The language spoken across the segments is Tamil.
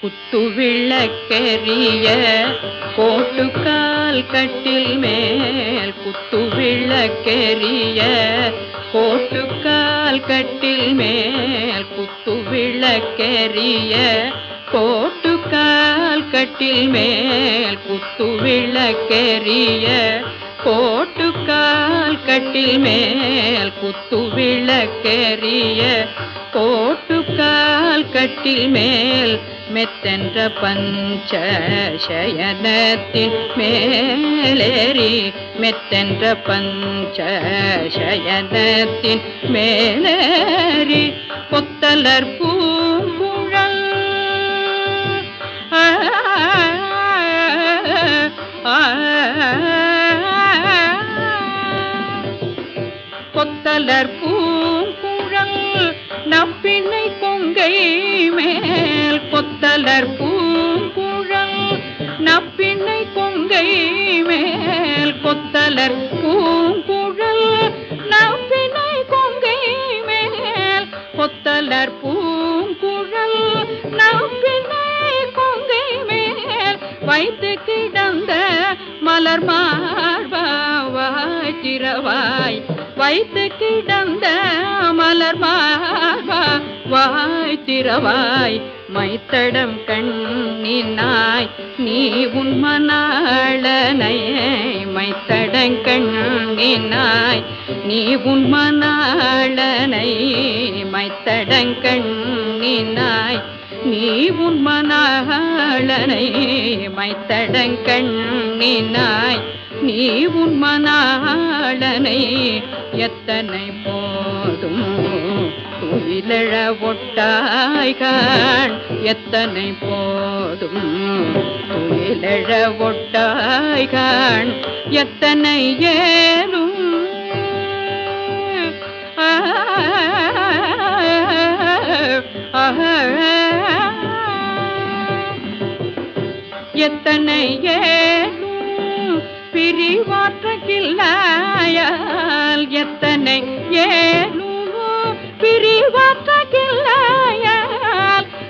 குத்துவிளக்கெரிய கோட்டுக்கால் கட்டில் மேல் குத்துவிளக்கெரிய கோட்டுக்கால் கட்டில் மேல் குத்துவிளக்கெரிய கோட்டுக்கால் கட்டில் மேல் குத்துவிளக்கெரிய கோட்டுக்கால் கட்டில் மேல் குத்துவிளக்கெரிய கோட்டுக்கால் கட்டில் மேல் மெத்தென்ற பஞ்ச சயனத்தின் மேலேறி மெத்தென்ற பஞ்ச சயனத்தின் மேலேறி கொத்தலர் பூங்குழல் கொத்தலர் பூங்குழல் நப்பினை கொங்கை மேல் கொத்தலர் பூங்குழல் நப்பினை கொங்கை மேல் கொத்தலர் பூங்குழல் நப்பினை கொங்கை மேல் கொத்தலர் பூங்குழல் நப்பினை கொங்கை மேல் வைத்து கிடந்த மலர் மார்பாய் திரவாய் வைத்து கிடந்த மலர் மார்பாய் திரவாய் மைத்தடம் கண்ணினாய் நீ உன் மணாளனை மைத்தடம் கண்ணினாய் நீ உன் மணாளனை மைத்தடம் கண்ணினாய் நீ உன் மணாளனை மைத்தடம் கண்ணினாய் நீ உன் மணாளனை எத்தனை போதும் துயிலழ ஒட்டாய்கான் எத்தனை போதும் துயிலழ ஒட்டாய்கான் எத்தனை ஏலும் எத்தனை ஏலும் பிரிவாற்றகில்லாயால் எத்தனை ஏலும் பிரிவாற்றகில்லாயால்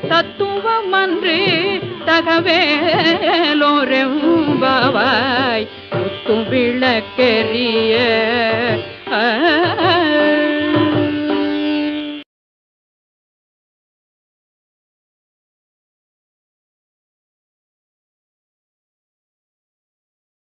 தத்துவம் அன்று தகவேலோரெம்பாவாய் குத்துவிளக்கெரிய